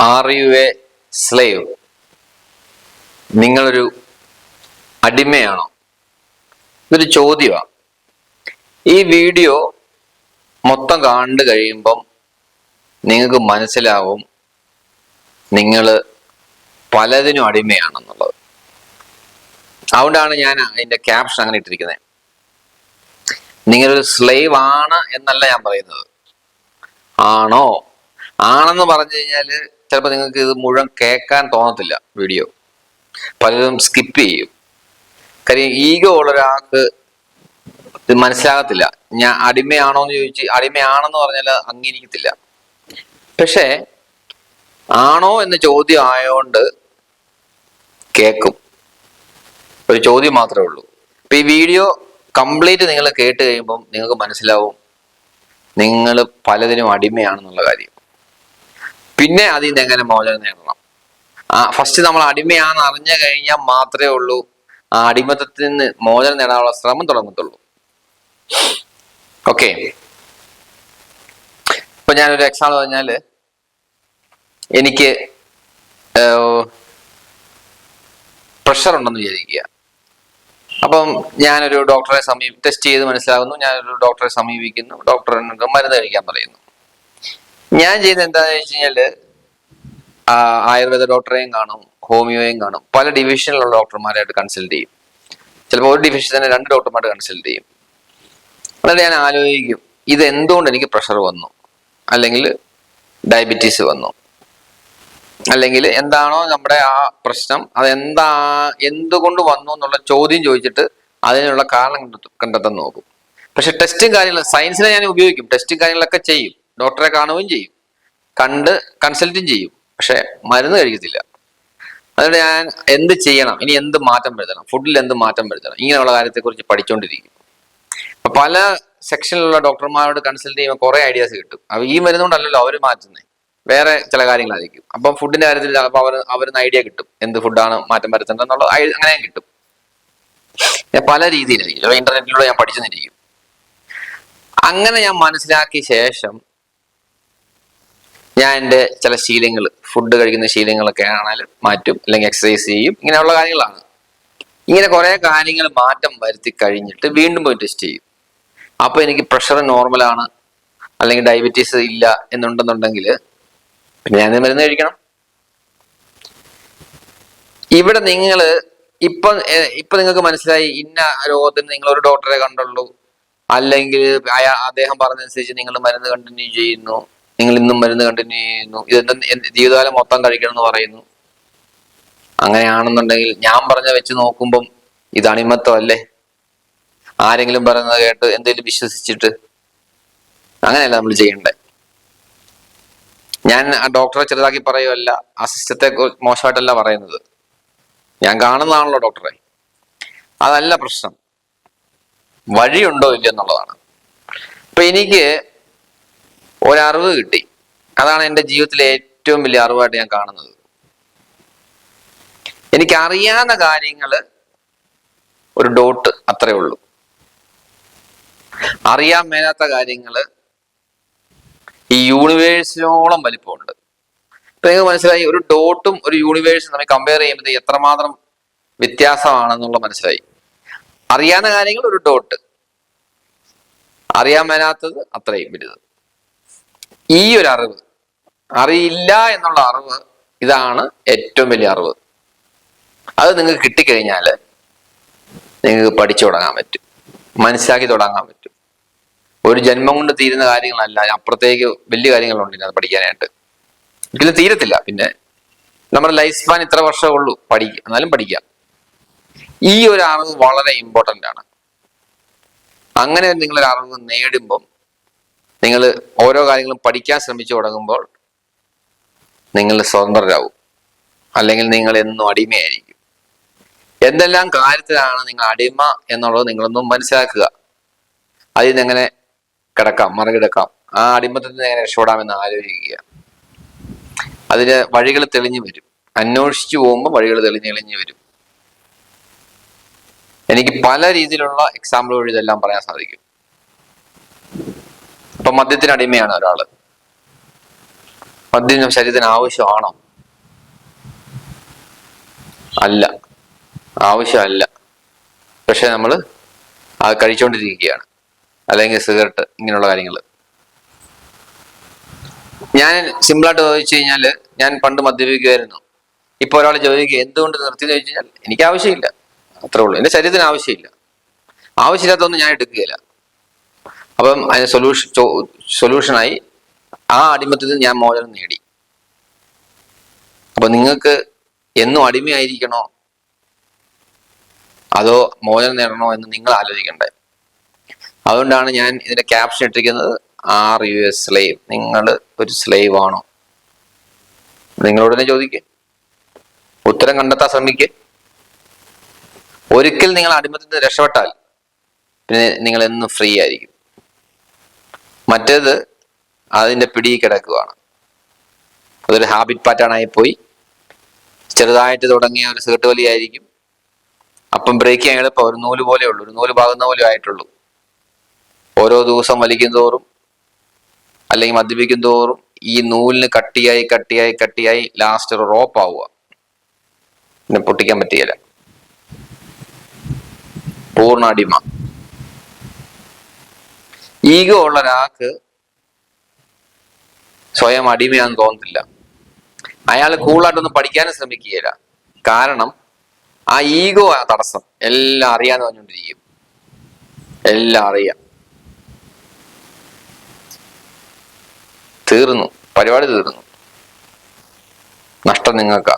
Are you A slave? നിങ്ങളൊരു അടിമയാണോ? ഇതൊരു ചോദ്യമാണ്. ഈ വീഡിയോ മൊത്തം കണ്ടു കഴിയുമ്പം നിങ്ങൾക്ക് മനസ്സിലാവും നിങ്ങൾ പലതിനും അടിമയാണെന്നുള്ളത്. അതുകൊണ്ടാണ് ഞാൻ അതിന്റെ ക്യാപ്ഷൻ അങ്ങനെ ഇട്ടിരിക്കുന്നത്. നിങ്ങളൊരു സ്ലേവ് ആണ് എന്നല്ല ഞാൻ പറയുന്നത്. ആണോ? ആണെന്ന് പറഞ്ഞു കഴിഞ്ഞാൽ ചിലപ്പോൾ നിങ്ങൾക്ക് ഇത് മുഴുവൻ കേൾക്കാൻ തോന്നത്തില്ല. വീഡിയോ പലരും സ്കിപ്പ് ചെയ്യും. കാര്യം ഈഗോ ഉള്ള ഒരാൾക്ക് ഇത് മനസ്സിലാകത്തില്ല. ഞാൻ അടിമയാണോ എന്ന് ചോദിച്ച് അടിമയാണെന്ന് പറഞ്ഞാൽ അംഗീകരിക്കത്തില്ല. പക്ഷേ ആണോ എന്ന് ചോദ്യം ആയതുകൊണ്ട് കേൾക്കും. ഒരു ചോദ്യം മാത്രമേ ഉള്ളൂ. അപ്പൊ ഈ വീഡിയോ കംപ്ലീറ്റ് നിങ്ങൾ കേട്ട് കഴിയുമ്പം നിങ്ങൾക്ക് മനസ്സിലാവും നിങ്ങൾ പലതിനും അടിമയാണെന്നുള്ള കാര്യം. പിന്നെ അതിൽ നിന്ന് എങ്ങനെ മോചനം നേടണം? ഫസ്റ്റ് നമ്മൾ അടിമയാണെന്ന് അറിഞ്ഞു കഴിഞ്ഞാൽ മാത്രമേ ഉള്ളൂ ആ അടിമത്തത്തിൽ നിന്ന് മോചനം നേടാനുള്ള ശ്രമം തുടങ്ങത്തുള്ളൂ. ഓക്കെ, ഇപ്പൊ ഞാനൊരു എക്സാമ്പിൾ പറഞ്ഞാല്, എനിക്ക് പ്രഷർ ഉണ്ടെന്ന് വിചാരിക്കുക. അപ്പം ഞാനൊരു ഡോക്ടറെ ടെസ്റ്റ് ചെയ്ത് മനസ്സിലാകുന്നു. ഞാനൊരു ഡോക്ടറെ സമീപിക്കുന്നു. ഡോക്ടർ എന്നൊക്കെ മരുന്ന് കഴിക്കാൻ പറയുന്നു. ഞാൻ ചെയ്യുന്നത് എന്താണെന്ന് വെച്ച് കഴിഞ്ഞാല് ആയുർവേദ ഡോക്ടറെയും കാണും, ഹോമിയോയും കാണും. പല ഡിവിഷനിലുള്ള ഡോക്ടർമാരായിട്ട് കൺസൾട്ട് ചെയ്യും. ചിലപ്പോൾ ഒരു ഡിവിഷൻ തന്നെ 2 ഡോക്ടർമാരായിട്ട് കൺസൾട്ട് ചെയ്യും. എന്നിട്ട് ഞാൻ ആലോചിക്കും, ഇത് എന്തുകൊണ്ട് എനിക്ക് പ്രഷർ വന്നു, അല്ലെങ്കിൽ ഡയബറ്റീസ് വന്നു, അല്ലെങ്കിൽ എന്താണോ നമ്മുടെ ആ പ്രശ്നം, അതെന്താ എന്തുകൊണ്ട് വന്നു എന്നുള്ള ചോദ്യം ചോദിച്ചിട്ട് അതിനുള്ള കാരണം കണ്ടെത്താൻ നോക്കും. പക്ഷെ ടെസ്റ്റും കാര്യങ്ങളും സയൻസിനെ ഞാൻ ഉപയോഗിക്കും. ടെസ്റ്റും കാര്യങ്ങളൊക്കെ ചെയ്യും. ഡോക്ടറെ കാണുകയും ചെയ്യും, കൺസൾട്ടും ചെയ്യും. പക്ഷെ മരുന്ന് കഴിക്കത്തില്ല. അതുകൊണ്ട് ഞാൻ എന്ത് ചെയ്യണം, ഇനി എന്ത് മാറ്റം വരുത്തണം, ഫുഡിൽ എന്ത് മാറ്റം വരുത്തണം, ഇങ്ങനെയുള്ള കാര്യത്തെക്കുറിച്ച് പഠിച്ചുകൊണ്ടിരിക്കും. അപ്പൊ പല സെക്ഷനിലുള്ള ഡോക്ടർമാരോട് കൺസൾട്ട് ചെയ്യുമ്പോൾ കുറെ ഐഡിയാസ് കിട്ടും. അപ്പൊ ഈ മരുന്നുകൊണ്ടല്ലല്ലോ അവർ മാറ്റുന്നത്, വേറെ ചില കാര്യങ്ങളായിരിക്കും. അപ്പം ഫുഡിന്റെ കാര്യത്തിൽ ചിലപ്പോൾ അവരൊന്ന് ഐഡിയ കിട്ടും, എന്ത് ഫുഡാണ് മാറ്റം വരുത്തേണ്ടത് എന്നുള്ളത് അങ്ങനെയും കിട്ടും. പല രീതിയിലായിരിക്കും. ഇന്റർനെറ്റിലൂടെ ഞാൻ പഠിച്ചെന്നിരിക്കും. അങ്ങനെ ഞാൻ മനസ്സിലാക്കിയ ശേഷം ഞാൻ എൻ്റെ ചില ശീലങ്ങൾ, ഫുഡ് കഴിക്കുന്ന ശീലങ്ങളൊക്കെ ആണെങ്കിലും മാറ്റും, അല്ലെങ്കിൽ എക്സസൈസ് ചെയ്യും. ഇങ്ങനെയുള്ള കാര്യങ്ങളാണ്. ഇങ്ങനെ കുറെ കാര്യങ്ങൾ മാറ്റം വരുത്തി കഴിഞ്ഞിട്ട് വീണ്ടും പോയി ടെസ്റ്റ് ചെയ്യും. അപ്പൊ എനിക്ക് പ്രഷർ നോർമലാണ്, അല്ലെങ്കിൽ ഡയബറ്റീസ് ഇല്ല എന്നുണ്ടെന്നുണ്ടെങ്കിൽ പിന്നെ ഞാൻ മരുന്ന് കഴിക്കണം. ഇവിടെ ഇപ്പൊ നിങ്ങൾക്ക് മനസ്സിലായി, ഇന്ന രോഗത്തിന് നിങ്ങൾ ഒരു ഡോക്ടറെ കണ്ടുള്ളൂ, അല്ലെങ്കിൽ അദ്ദേഹം പറഞ്ഞതനുസരിച്ച് നിങ്ങൾ മരുന്ന് കണ്ടിന്യൂ ചെയ്യുന്നു, നിങ്ങൾ ഇന്നും മരുന്ന് കണ്ടിന്യൂ ചെയ്യുന്നു, ഇതെന്താ ജീവിതകാലം മൊത്തം കഴിക്കണം എന്ന് പറയുന്നു. അങ്ങനെയാണെന്നുണ്ടെങ്കിൽ ഞാൻ പറഞ്ഞ വെച്ച് നോക്കുമ്പം ഇത് അടിമത്തം അല്ലേ? ആരെങ്കിലും പറയുന്നത് കേട്ട് എന്തെങ്കിലും വിശ്വസിച്ചിട്ട് അങ്ങനെയല്ല നമ്മൾ ചെയ്യണ്ടേ. ഞാൻ ആ ഡോക്ടറെ ചെറുതാക്കി പറയുമല്ല, ആ സിസ്റ്റത്തെ മോശമായിട്ടല്ല പറയുന്നത്. ഞാൻ കാണുന്നതാണല്ലോ ഡോക്ടറെ. അതല്ല പ്രശ്നം, വഴിയുണ്ടോ ഇല്ല എന്നുള്ളതാണ്. ഇപ്പൊ എനിക്ക് ഒരറിവ് കിട്ടി. അതാണ് എൻ്റെ ജീവിതത്തിലെ ഏറ്റവും വലിയ അറിവായിട്ട് ഞാൻ കാണുന്നത്. എനിക്കറിയാവുന്ന കാര്യങ്ങള് ഒരു ഡോട്ട്, അത്രേ ഉള്ളൂ. അറിയാൻ മേലാത്ത കാര്യങ്ങള് ഈ യൂണിവേഴ്സിനോളം വലിപ്പമുണ്ട്. ഇപ്പൊ നിങ്ങൾക്ക് മനസ്സിലായി, ഒരു ഡോട്ടും ഒരു യൂണിവേഴ്സും തമ്മിൽ കമ്പയർ ചെയ്യുമ്പോൾ എത്രമാത്രം വ്യത്യാസമാണെന്നുള്ള മനസ്സിലായി. അറിയാവുന്ന കാര്യങ്ങൾ ഒരു ഡോട്ട്, അറിയാൻ മേലാത്തത് അത്രയും വലുത്. ഈ ഒരു അറിവ്, അറിയില്ല എന്നുള്ള അറിവ്, ഇതാണ് ഏറ്റവും വലിയ അറിവ്. അത് നിങ്ങൾക്ക് കിട്ടിക്കഴിഞ്ഞാൽ നിങ്ങൾക്ക് പഠിച്ചു തുടങ്ങാൻ പറ്റും, മനസ്സിലാക്കി തുടങ്ങാൻ പറ്റും. ഒരു ജന്മം കൊണ്ട് തീരുന്ന കാര്യങ്ങളല്ല, അപ്പുറത്തേക്ക് വലിയ കാര്യങ്ങളുണ്ട് അത് പഠിക്കാനായിട്ട്. ഒരിക്കലും തീരത്തില്ല. പിന്നെ നമ്മുടെ ലൈഫ് സ്പാൻ ഇത്ര വർഷമേ ഉള്ളൂ, എന്നാലും പഠിക്കാം. ഈ ഒരു അറിവ് വളരെ ഇമ്പോർട്ടൻ്റ് ആണ്. അങ്ങനെ നിങ്ങളൊരു അറിവ് നേടുമ്പം, നിങ്ങൾ ഓരോ കാര്യങ്ങളും പഠിക്കാൻ ശ്രമിച്ചു തുടങ്ങുമ്പോൾ നിങ്ങൾ സ്വതന്ത്രരാകും. അല്ലെങ്കിൽ നിങ്ങൾ എന്നും അടിമയായിരിക്കും. എന്തെല്ലാം കാര്യത്തിലാണ് നിങ്ങൾ അടിമ എന്നുള്ളത് നിങ്ങളൊന്നും മനസ്സിലാക്കുക. അതിൽ നിന്ന് എങ്ങനെ മറികടക്കാം, ആ അടിമത്തിൽ നിന്ന് എങ്ങനെ രക്ഷപ്പെടാമെന്ന് ആലോചിക്കുക. അതിന് വഴികൾ തെളിഞ്ഞു വരും. അന്വേഷിച്ചു പോകുമ്പോൾ വഴികൾ തെളിഞ്ഞു വരും. എനിക്ക് പല രീതിയിലുള്ള എക്സാമ്പിൾ വഴി ഇതെല്ലാം പറയാൻ സാധിക്കും. ഇപ്പൊ മദ്യത്തിന് അടിമയാണ് ഒരാള്. മദ്യം ശരീരത്തിന് ആവശ്യമാണോ? അല്ല, ആവശ്യമല്ല. പക്ഷെ നമ്മൾ അത് കഴിച്ചുകൊണ്ടിരിക്കുകയാണ്. അല്ലെങ്കിൽ സിഗരറ്റ്, ഇങ്ങനെയുള്ള കാര്യങ്ങൾ. ഞാൻ സിമ്പിളായിട്ട് ചോദിച്ചു കഴിഞ്ഞാല്, ഞാൻ പണ്ട് മദ്യപിക്കുമായിരുന്നു. ഇപ്പൊ ഒരാൾ ചോദിക്കുക എന്തുകൊണ്ട് നിർത്തിയെന്ന് ചോദിച്ചു കഴിഞ്ഞാൽ എനിക്ക് ആവശ്യമില്ല, അത്രേ ഉള്ളൂ. എന്റെ ശരീരത്തിന് ആവശ്യമില്ല. ആവശ്യമില്ലാത്തൊന്നും ഞാൻ എടുക്കുകയില്ല. അപ്പം അതിന് സൊല്യൂഷനായി ആ അടിമത്തിൽ നിന്ന് ഞാൻ മോചനം നേടി. അപ്പൊ നിങ്ങൾക്ക് എന്നും അടിമയായിരിക്കണോ അതോ മോചനം നേടണോ എന്ന് നിങ്ങൾ ആലോചിക്കണ്ടേ. അതുകൊണ്ടാണ് ഞാൻ ഇതിന്റെ ക്യാപ്ഷൻ ഇട്ടിരിക്കുന്നത്, ആർ യു എ സ്ലേവ്? നിങ്ങൾ ഒരു സ്ലേവ് ആണോ? നിങ്ങളോട് തന്നെ ചോദിക്കുക, ഉത്തരം കണ്ടെത്താൻ ശ്രമിക്കുക. ഒരിക്കൽ നിങ്ങൾ അടിമത്തിൽ നിന്ന് രക്ഷപ്പെട്ടാൽ പിന്നെ നിങ്ങൾ എന്നും ഫ്രീ ആയിരിക്കും. മറ്റേത് അതിന്റെ പിടി കിടക്കുകയാണ്. അതൊരു ഹാബിറ്റ് പാറ്റേൺ ആയി പോയി. ചെറുതായിട്ട് തുടങ്ങിയ ഒരു സിഗരറ്റ് വലിയായിരിക്കും. അപ്പം ബ്രേക്ക് ചെയ്യാൻ എളുപ്പം, ഒരു നൂല് പോലെ ഉള്ളൂ, ഒരു നൂല് പാകുന്ന പോലെ ആയിട്ടുള്ളൂ. ഓരോ ദിവസം വലിക്കും തോറും അല്ലെങ്കിൽ മദ്യപിക്കും തോറും ഈ നൂലിന് കട്ടിയായി കട്ടിയായി കട്ടിയായി ലാസ്റ്റ് ഒരു റോപ്പ് ആവുക. പിന്നെ പൊട്ടിക്കാൻ പറ്റുകയില്ല. പൂർണ്ണ അടിമ. ഈഗോ ഉള്ള ഒരാൾക്ക് സ്വയം അടിമയാന്ന് തോന്നത്തില്ല. അയാൾ കൂളായിട്ടൊന്നും പഠിക്കാനും ശ്രമിക്കുകയില്ല. കാരണം ആ ഈഗോ ആ തടസ്സം. എല്ലാം അറിയാന്ന് പറഞ്ഞുകൊണ്ടിരിക്കും. എല്ലാം അറിയാം. തീർന്നു, പരിപാടി തീർന്നു. നഷ്ടം നിങ്ങൾക്കാ.